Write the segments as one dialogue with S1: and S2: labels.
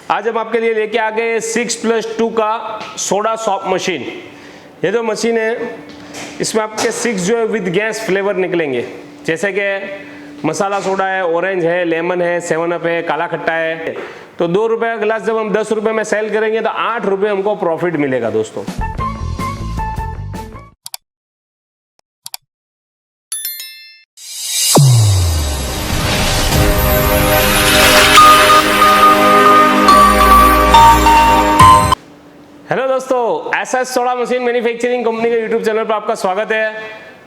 S1: आज हम आपके लिए लेके आ गए 6+2 का सोडा सॉफ्ट मशीन। ये जो मशीन है इसमें आपके 6 जो है विद गैस फ्लेवर निकलेंगे, जैसे कि मसाला सोडा है, ऑरेंज है, लेमन है, 7 अप है, काला खट्टा है। तो 2 रुपये का गिलास जब हम 10 रुपये में सेल करेंगे तो 8 रुपये हमको प्रॉफिट मिलेगा दोस्तों। हेलो दोस्तों, SS soda machine manufacturing company के यूट्यूब चैनल पर आपका स्वागत है।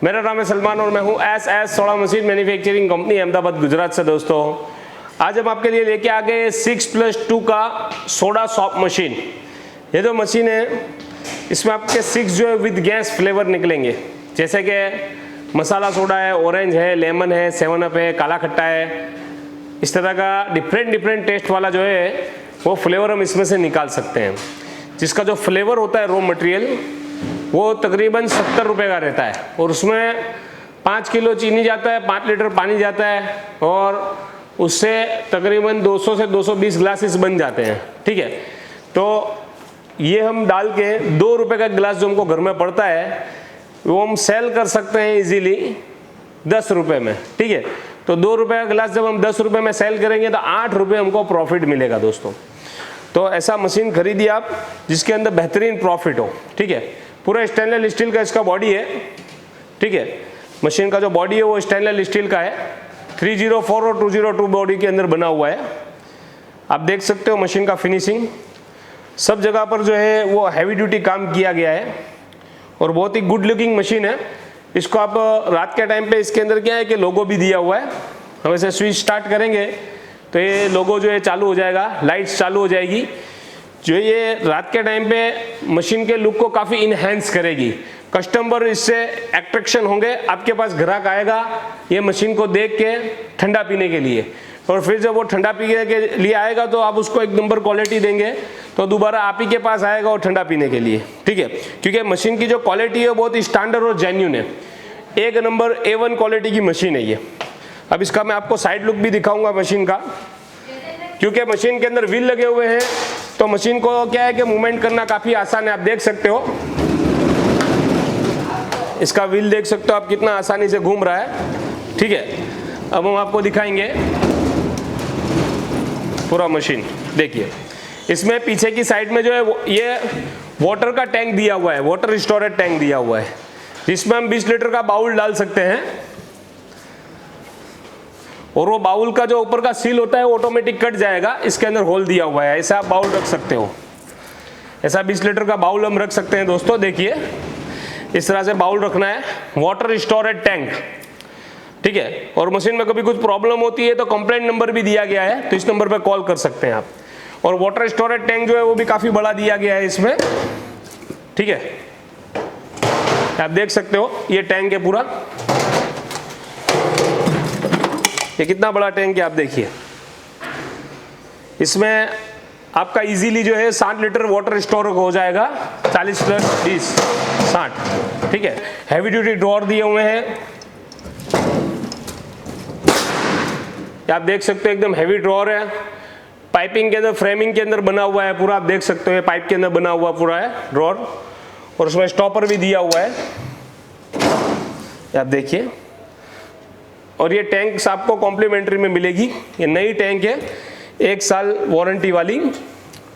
S1: मेरा नाम है सलमान और मैं हूं SS soda machine manufacturing company Ahmedabad Gujarat से। दोस्तों आज हम आपके लिए लेके आ गए 6+2 का सोडा सॉफ्ट मशीन। ये जो मशीन है इसमें आपके 6 जो है विद गैस फ्लेवर निकलेंगे, जैसे कि मसाला सोडा है, ऑरेंज है, लेमन है, 7 अप है, काला खट्टा है। इस तरह का डिफरेंट टेस्ट वाला जो है वो फ्लेवर हम इसमें से निकाल सकते हैं, जिसका जो फ्लेवर होता है रॉ मटेरियल वो तकरीबन 70 रुपये का रहता है और उसमें 5 किलो चीनी जाता है, 5 लीटर पानी जाता है और उससे तकरीबन 200 से 220 ग्लासेस बन जाते हैं। ठीक है, तो ये हम डाल के 2 रुपये का गिलास जो हमको घर में पड़ता है वो हम सेल कर सकते हैं इजीली 10 रुपये में। ठीक है, तो 2 रुपये का गिलास जब हम 10 रुपये में सेल करेंगे तो 8 रुपये हमको प्रॉफिट मिलेगा दोस्तों। तो ऐसा मशीन खरीदिए आप जिसके अंदर बेहतरीन प्रॉफिट हो। ठीक है, पूरा स्टेनलेस स्टील का इसका बॉडी है। ठीक है, मशीन का जो बॉडी है वो स्टेनलेस स्टील का है, 304 और 202 बॉडी के अंदर बना हुआ है। आप देख सकते हो मशीन का फिनिशिंग, सब जगह पर जो है वो हैवी ड्यूटी काम किया गया है और बहुत ही गुड लुकिंग मशीन है। इसको आप रात के टाइम पे इसके अंदर क्या है कि लोगो भी दिया हुआ है। हम इसे स्विच स्टार्ट करेंगे तो ये लोगो जो है चालू हो जाएगा, लाइट्स चालू हो जाएगी, जो ये रात के टाइम पे मशीन के लुक को काफ़ी इनहेंस करेगी। कस्टमर इससे अट्रैक्शन होंगे, आपके पास ग्राहक आएगा ये मशीन को देख के ठंडा पीने के लिए, और फिर जब वो ठंडा पीने के लिए आएगा तो आप उसको 1 नंबर क्वालिटी देंगे तो दोबारा आप ही के पास आएगा वो ठंडा पीने के लिए। ठीक है, क्योंकि मशीन की जो क्वालिटी है बहुत ही स्टैंडर्ड और जेन्युइन है, 1 नंबर A1 क्वालिटी की मशीन है ये। अब इसका मैं आपको साइड लुक भी दिखाऊंगा मशीन का, क्योंकि मशीन के अंदर व्हील लगे हुए हैं तो मशीन को क्या है कि मूवमेंट करना काफ़ी आसान है। आप देख सकते हो इसका व्हील देख सकते हो आप कितना आसानी से घूम रहा है। ठीक है, अब हम आपको दिखाएंगे पूरा मशीन। देखिए इसमें पीछे की साइड में जो है ये वाटर का टैंक दिया हुआ है, वाटर स्टोरेज टैंक दिया हुआ है, जिसमें हम 20 लीटर का बाउल डाल सकते हैं और वो बाउल का जो ऊपर का सील होता है ऑटोमेटिक कट जाएगा। इसके अंदर होल दिया हुआ है, ऐसा आप बाउल रख सकते हो। ऐसा 20 लीटर का बाउल हम रख सकते हैं दोस्तों। देखिए इस तरह से बाउल रखना है, वाटर स्टोरेज टैंक। ठीक है, और मशीन में कभी कुछ प्रॉब्लम होती है तो कंप्लेंट नंबर भी दिया गया है, तो इस नंबर पर कॉल कर सकते हैं आप। और वाटर स्टोरेज टैंक जो है वो भी काफ़ी बड़ा दिया गया है इसमें। ठीक है, आप देख सकते हो ये टैंक है पूरा, ये कितना बड़ा टैंक है आप देखिए। इसमें आपका इजीली जो है 60 लीटर वाटर स्टोर हो जाएगा, 40 + 20 60। ठीक है, हैवी ड्यूटी ड्रॉअर दिए हुए हैं, आप देख सकते हो एकदम हैवी ड्रॉअर है। पाइपिंग के अंदर फ्रेमिंग के अंदर बना हुआ है पूरा, आप देख सकते हो ये पाइप के अंदर बना हुआ पूरा है ड्रॉअर, और उसमें स्टॉपर भी दिया हुआ है, आप देखिए। और ये टैंक्स आपको कॉम्प्लीमेंट्री में मिलेगी, ये नई टैंक है 1 साल वारंटी वाली।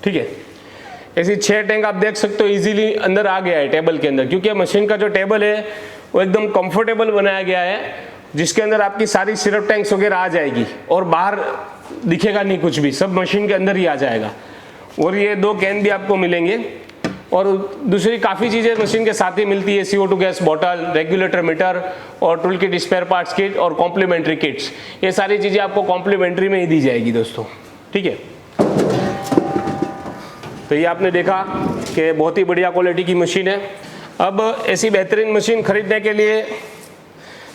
S1: ठीक है, ऐसी 6 टैंक आप देख सकते हो इजीली अंदर आ गया है टेबल के अंदर, क्योंकि मशीन का जो टेबल है वो एकदम कंफर्टेबल बनाया गया है, जिसके अंदर आपकी सारी सिरप टैंक्स वगैरह आ जाएगी और बाहर दिखेगा नहीं कुछ भी, सब मशीन के अंदर ही आ जाएगा। और ये 2 कैन भी आपको मिलेंगे और दूसरी काफ़ी चीज़ें मशीन के साथ ही मिलती है, CO2 gas bottle, regulator meter और tool kit, spare parts kit और कॉम्प्लीमेंट्री किट्स। ये सारी चीज़ें आपको कॉम्प्लीमेंट्री में ही दी जाएगी दोस्तों। ठीक है, तो ये आपने देखा कि बहुत ही बढ़िया क्वालिटी की मशीन है। अब ऐसी बेहतरीन मशीन खरीदने के लिए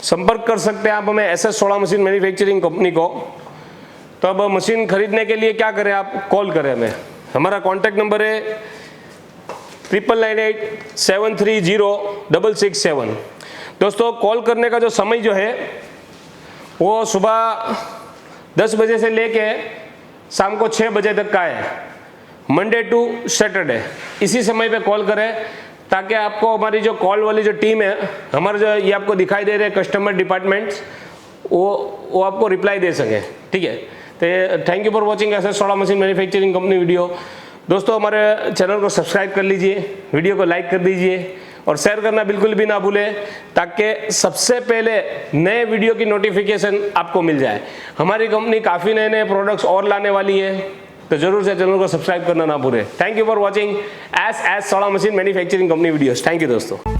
S1: संपर्क कर सकते हैं आप हमें SS soda machine manufacturing company को। तो अब मशीन खरीदने के लिए क्या करें, आप कॉल करें हमें। हमारा कॉन्टैक्ट नंबर है 9987306667। दोस्तों कॉल करने का जो समय जो है वो सुबह 10 बजे से लेके शाम को 6 बजे तक का है। मंडे टू सैटरडे इसी समय पे कॉल करें, ताकि आपको हमारी जो कॉल वाली जो टीम है, हमारे जो ये आपको दिखाई दे रहे कस्टमर डिपार्टमेंट्स, वो आपको रिप्लाई दे सकें। ठीक है, तो thank you for watching SS soda machine manufacturing company video. दोस्तों हमारे चैनल को सब्सक्राइब कर लीजिए, वीडियो को लाइक कर दीजिए और शेयर करना बिल्कुल भी ना भूलें, ताकि सबसे पहले नए वीडियो की नोटिफिकेशन आपको मिल जाए। हमारी कंपनी काफ़ी नए नए प्रोडक्ट्स और लाने वाली है, तो जरूर से चैनल को सब्सक्राइब करना ना भूलें। Thank you for watching S soda machine manufacturing company videos. Thank you दोस्तों।